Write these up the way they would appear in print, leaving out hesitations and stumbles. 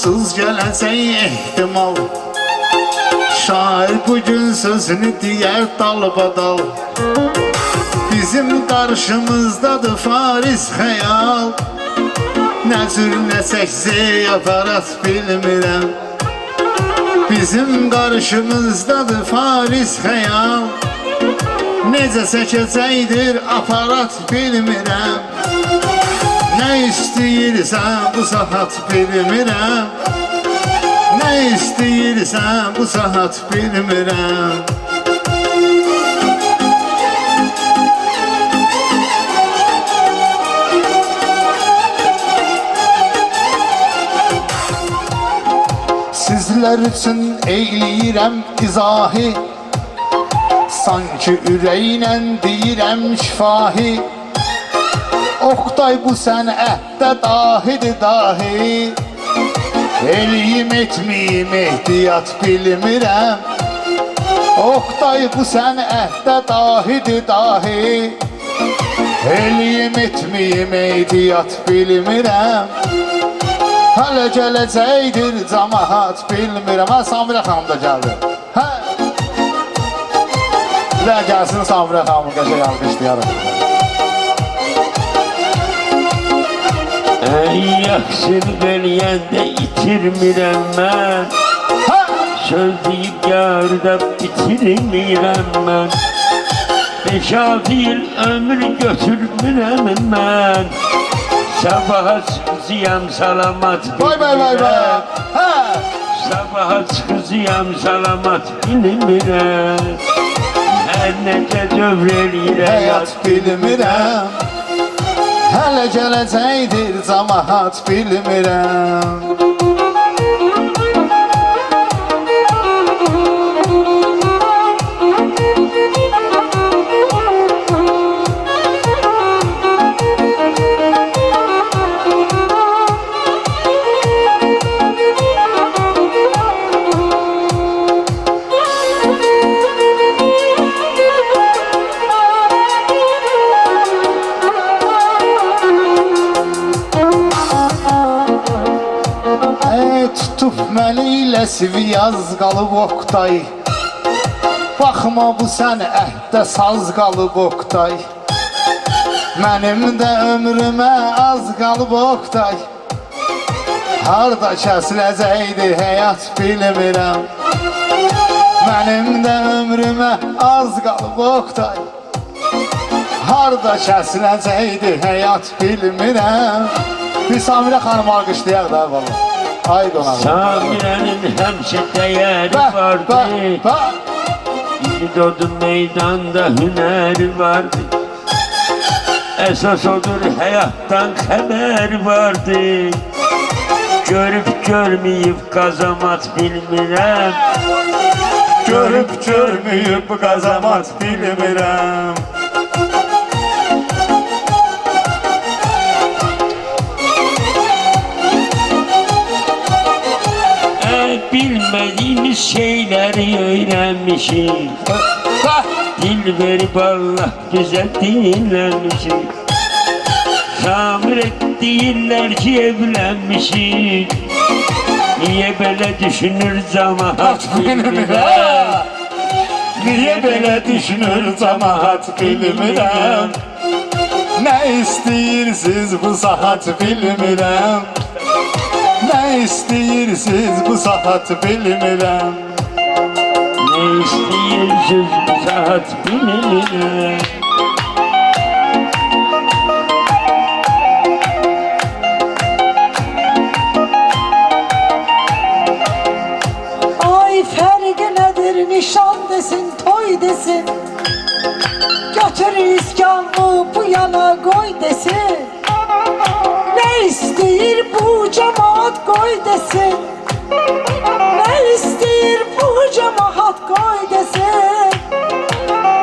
amansız gələcək ehtimal. Şair bugün sözünü deyər dalbadal. Bizim qarşımızdadır Faris xəyal. Nə cür nə çəksə aparat bilmirəm. Bizim qarşımızdadır Faris xəyal. Necə çəkəcəkdir aparat bilmirəm. Nə istəyirsən bu saat bilmirəm. Nə istəyirsən bu saat bilmirəm. Sizlər üçün eyləyirəm izahi. Sanki ürəklə deyirəm şifahi. Oqtay bu sənətdə dahidir dahi. Eliyim etmiyim ehtiyat bilmirəm. Oqtay bu sənətdə dahidir dahi. Eliyim etmiyim ehtiyat bilmirəm. Hələ gələcəkdir cəmaət bilmirəm. Hə, Samirə xanım da gəldi. Hə. Və gəlsin Samirə xanımı qəşəng alqışlayarıq. Yaxşılıq eləyəndə itirmirəm mən. Söz deyib yarıda bitirmirəm mən. 5-6 il ömür götürmürəm mən. Sabaha çıxızıyam salamat bilmirəm. Sabaha çıxızıyam salamat bilmirəm. Hər necə dövr eləyir həyat bilmirəm. Hələ gələcəkdir cəmaət bilmirəm. Tutub məni ilə sviyaz qalıb Oqtay. Baxma bu sənətdə saz qalıb Oqtay. Mənim də ömrümə az qalıb Oqtay. Harda kəsiləcəkdir həyat bilmirəm. Mənim də ömrümə az qalıb Oqtay. Harda kəsiləcəkdir həyat bilmirəm. Bir Samirə xanım alqışlayaq da valla. Samirənin həmişə dəyəri vardı. İndi doğdu meydanda hünəri vardı. Əsas odur həyatdan xəbər vardı. Görüb görməyib qazamat bilmirəm. Görüb görməyib qazamat bilmirəm. Bilmediğimiz şeyleri öğrenmişim. Dil verip Allah güzel dinlenmişim. Samir değiller ki evlenmişim. Niye böyle düşünür cemaat bilmirəm. Niye böyle düşünür cemaat bilmirəm. Ne istəyirsiniz bu saat bilmirəm. Ne istəyirsiniz bu saat bilmirəm. Ne istəyirsiniz bu saat bilmirəm. Ay fərqi nədir nişan desin, toy desin. Götür iskanı bu yana koy desin. Ne istəyir bu cemaat koy desin. Ne istəyir bu cemaat koy desin.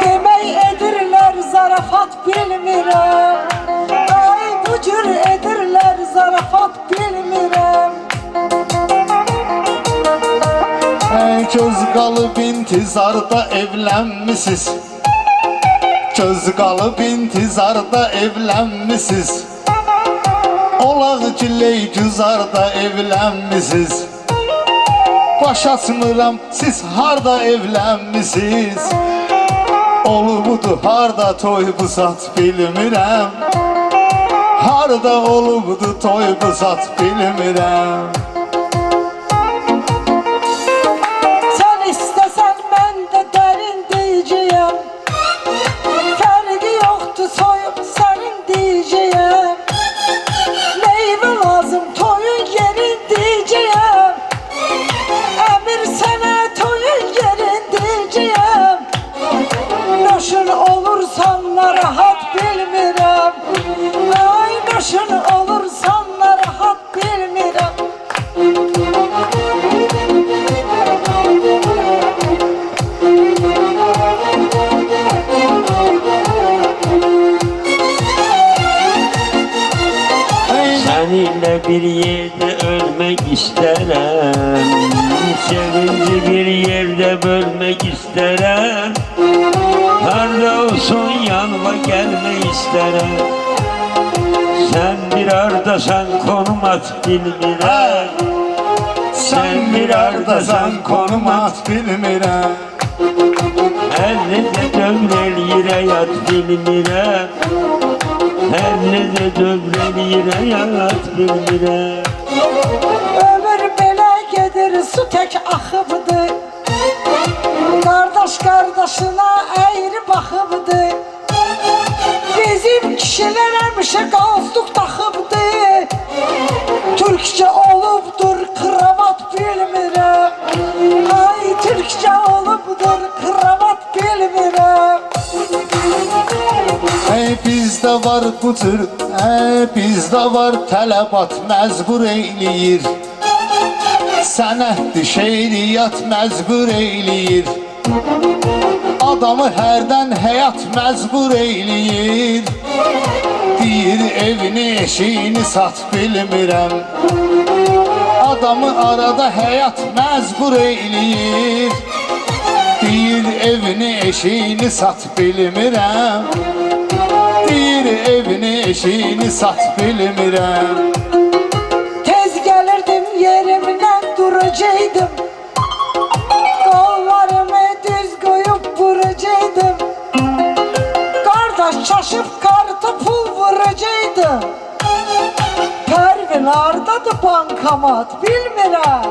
Demək edirlər zarafat bilmirəm. Ay bu cür edirlər zarafat bilmirəm. Göz qalıb intizarda evlənmisiniz. Göz qalıb intizarda evlənmisiniz. Olaq ki Leygüzarda evlənmisiz. Baş açmıram, siz harda evlənmisiz. Olubdu harda toy bu zat bilmirəm. Harda olubdu toy bu zat bilmirəm. Sen istesen ben de derin diyeceğim. Ferdi yoktu soyup senin diyeceğim. Meyve lazım toyun yerin diyeceğim. Emir sana toyun yerin diyeceğim. Noşun olursan da rahat bilmirəm. Ay noşun olursan da rahat bilmirəm. Seninle bir yerde ölmek isterim. Sevinci bir yerde bölmek isterim. Harda olsun yanıma gelme isterim. Sen bir ardasan konum at bilmirəm. Sen bir ardasan konum at bilmirəm. Əlində dövrəl yerə yat bilmirəm. Əlində dövrəl yerə yat bilmirəm. Ömür belə gedir, su tek axıbdır. Kardeş kardeşine eğri baxıbdır. Bizim kişiler həmişə qalstuk taxıbdır. Türkçe olubdur, kravat bilmirəm. Ay Türkçe olubdur, kravat bilmirəm. Bizde var bu tür, bizde var tələbat məcbur eyləyir. Sənətdir şeiriyyat məcbur eyləyir. Adamı hərdən həyat məcbur eyləyir. Deyir evini eşiğini sat bilmirəm. Adamı arada həyat məcbur eyləyir. Deyir evini eşiğini sat bilmirəm. Deyir evini eşiğini sat bilmirəm. Tez gelirdim yerimden duracaydım. Kollarımı düz koyup vuracaydım. Kardeş şaşıp kartopul vuracaydım. Pervin hardadır bankamat bilmirəm.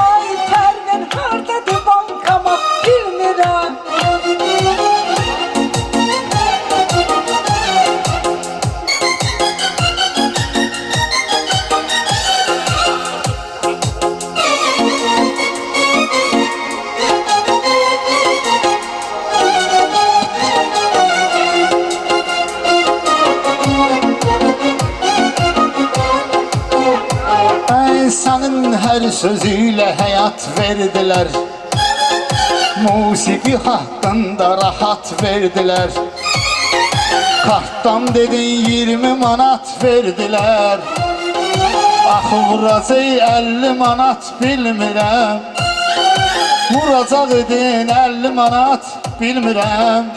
Ay Pervin hardadır bankamat bilmirəm. Sənin hər sözüyle həyat verdilər. Musiqi haqqında rahat verdilər. Kartdan dedin 20 manat verdilər. Axı vuracaq 50 manat bilmirəm. Vuracaq edin 50 manat bilmirəm.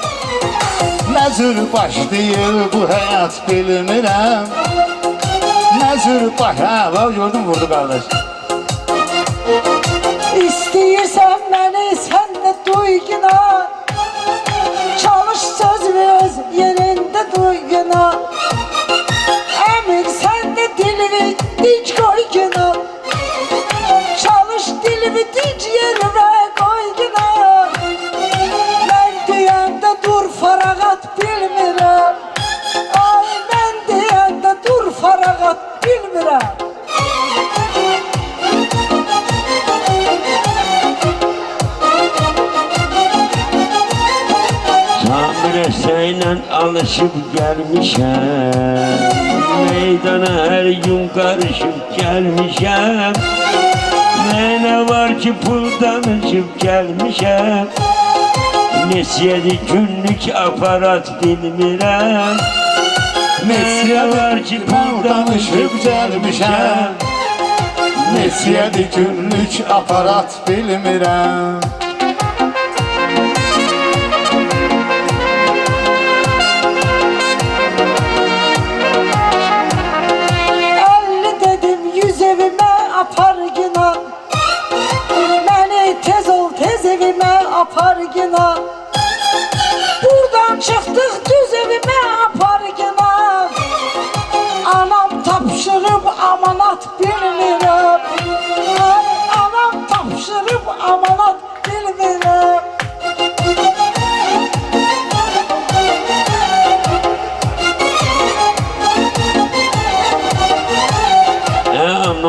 Nə cür başlayır bu həyat bilmirəm. Nə cür baş... Hə, gördüm vurdu qardaş. İstəyirsən məni sən də duyguna. Çalış söz öz yerində duyguna. Əmir sən də dilini dinc qoyguna. Çalış dilini dinc yerə qoyguna. Mən deyəndə dur farağat bilmirəm. Ay mən deyəndə dur farağat bilmirəm. Samire seninle alışıp gelmişem. Meydana her gün karışıp gelmişem. Ne var ki puldan uçup gelmişem. Nesiyedi günlük aparat bilmirəm. Nesiye var ki puldan uçup gelmişem. Nesiyedi günlük aparat bilmirəm.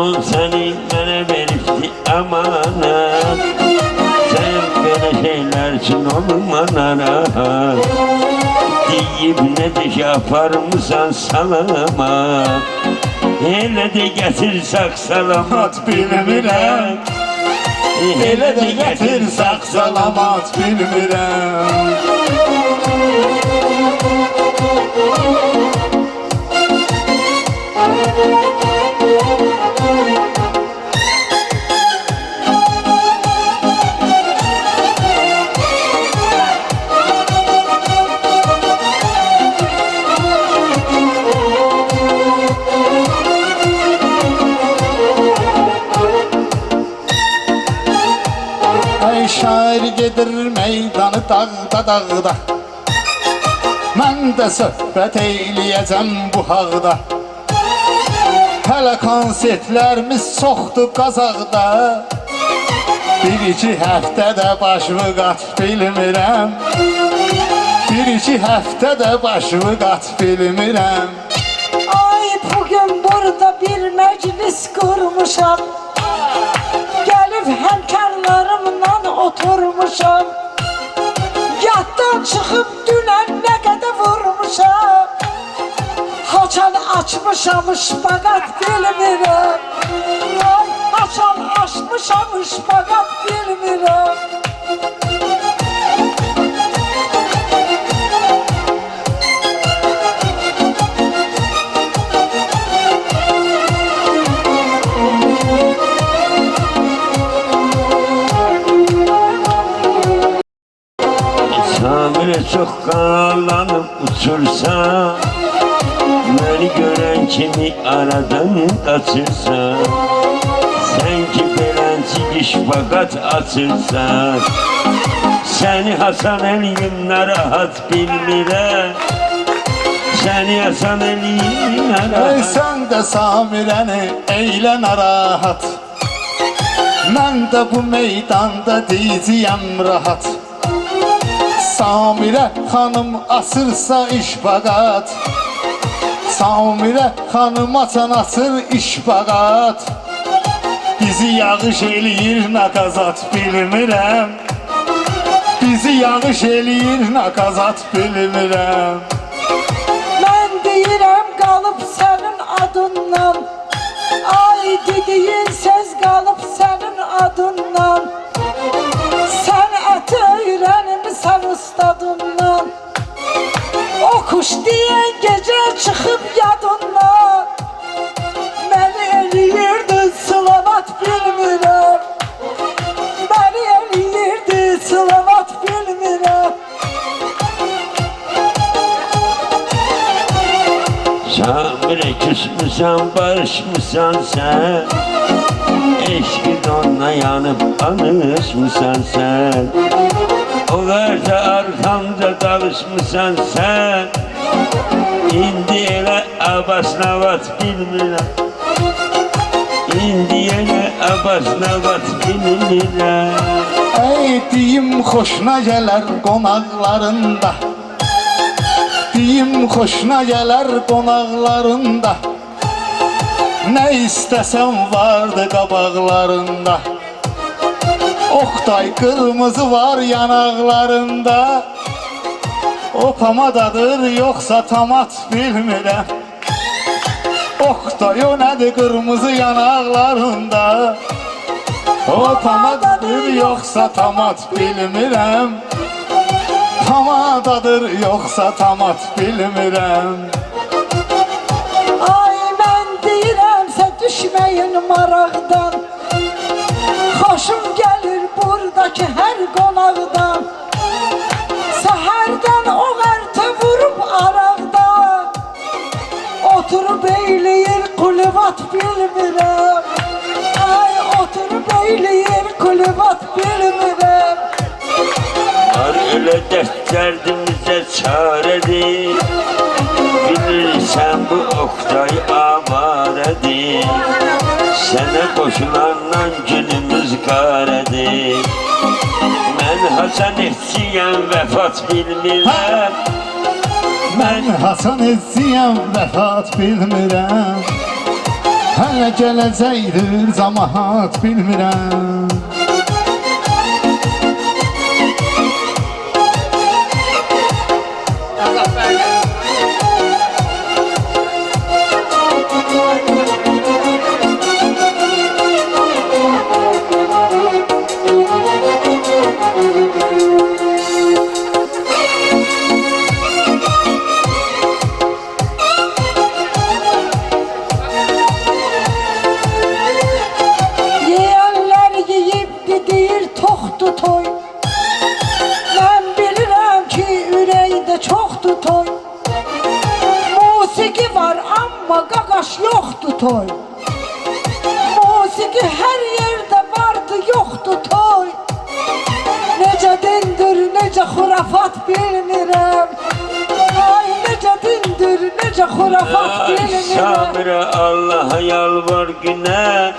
Oğul seni mənə veribdi amanat. Sen belə şeyler için olma narahat. Deyib nə deş aparmısan salamat. Elə də gətir sağ salamat bilmirəm. Elə də gətir sağ salamat bilmirəm. Ey şair gedir meydanı dağda dağda, mən də söhbət eyləyəcəm bu haqda. Hələ konsertlərimiz çoxdur Qazaqda, bir-iki həftədə başımı qat bilmirəm. Bir-iki həftədə başımı qat bilmirəm. Ay bugün burada bir meclis kurmuşam. Gelip hemkarlarımla oturmuşam. Yattan çıkıp dünen ne kadar vurmuşam. Haçan açmışam şpagat bilmirəm. Ay haçan açmışam şpagat bilmirəm. Samire çok kanallanıp uçursa, beni gören kimi aradan kaçırsa, sen ki belenci iş fakat açırsan, seni Hasan Ali'yim narahat bilmirəm. Seni Hasan Ali'yim Ey narahat. sən də Samirəni eylə narahat, mən də bu meydanda deyəcəyəm rahat. Samirə xanım asırsa iş faqat, Samirə xanım açan asır iş faqat. Bizi yağış eləyir nakazat bilmirəm. Bizi yağış eləyir nakazat bilmirəm. Ben deyirəm qalıb sənin adından. Ay dediyin söz qalıb sənin adından. Sən əti öyrənmisən ustadından. O kuş diyen gece çıkıp yadından. Beni eliyirdin sılavat bilmirəm. Beni eliyirdin sılavat bilmirəm. Samire küsmüsən, barışmısan sen, eşkin onunla yanıp anışmısan sen. O verdə arkamda dalışmısan sen, İndi elə abasnavat bilmirəm. İndi elə abasnavat bilmirəm. Ey deyim xoşuna gələr qonaqlarında, deyim xoşuna gələr qonaqlarında. Nə istəsən vardı qabaqlarında. Oktay kırmızı var yanaqlarında. O pamadadır yoxsa tamat bilmirəm. Oktay o nədir kırmızı yanaqlarında. O pamadadır yoxsa tamat bilmirəm. Pamadadır yoxsa tamat bilmirəm. Ay ben deyirəmsə düşməyin maraqdan. Xoşum gəlir buradakı hər qonaqdan. Səhərdən o qərtə vurub araqdan. Oturub eyləyir kulüvat bilmirəm. Ay oturub eyləyir kulüvat bilmirəm. Var öyle dert derdimize çaredir. Bilirsən bu Oktay amaredir. Sənə qoşulanla günümüz qaredir. Mən Hasan etçiyəm vəfat bilmirəm. Mən Hasan Ezziyəm vəfat bilmirəm. Hələ gələcəkdir camaat bilmirəm. Yeyənlər yeyibdi deyir toxtu toy. Mən bilirəm ki ürəkdə çoxdu toy. Musiqi var amma qaqaş yoxdu toy. Musiqi hər yerdə vardı yoxdu toy. Necə dindir, necə xurafat bilmirəm. Ay necə dindir, necə xurafat bilmirəm. Samira Allah'a yalvar güne,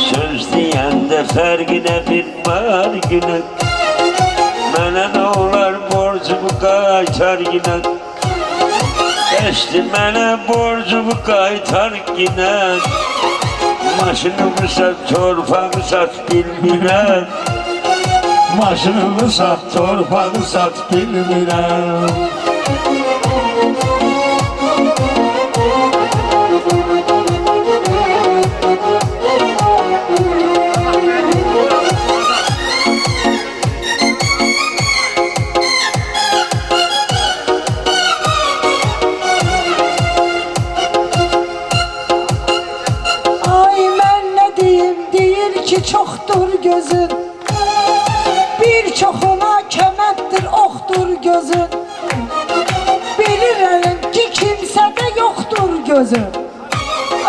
söz diyende fergine bir var güne. Mənə nə olar borcumu qaytar yine. Geçti mənə borcumu qaytar yine. Maşınımı sat, torpağı sat bilmirəm. Maşınımı sat, torpağı sat bilmirəm. Ay mən nə deyim, deyir ki çoxdur gözün. Bir çoxuna kəmətdir, oxdur gözün. Bilirəm ki kimsədə yoxdur gözün.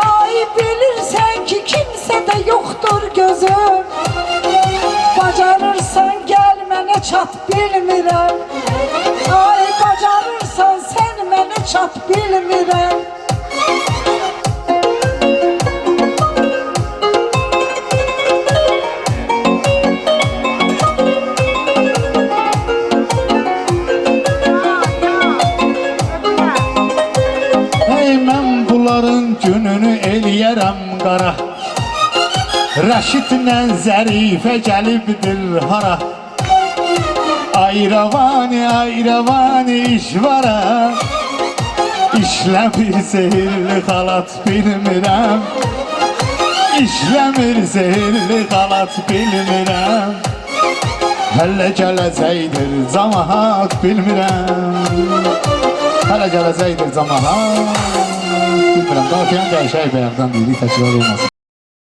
Ay bilirsən ki kimsədə yoxdur gözün. Bacarırsan gəl mənə çat bilmirəm. Ay bacarırsan sən mənə çat bilmirəm. Ey mən bunların gününü eləyərəm qara. Rəşidlə Zərifə gəlibdir hara. Ayravani işvara. İşləmir zehirli xalat bilmirəm. İşləmir zehirli xalat bilmirəm. Hələ gələcəkdir camaat bilmirəm. Hələ gələcəkdir camaat bilmirəm. Qafiyan dəyişək bəyərdən deyirik, təkrar olmasın.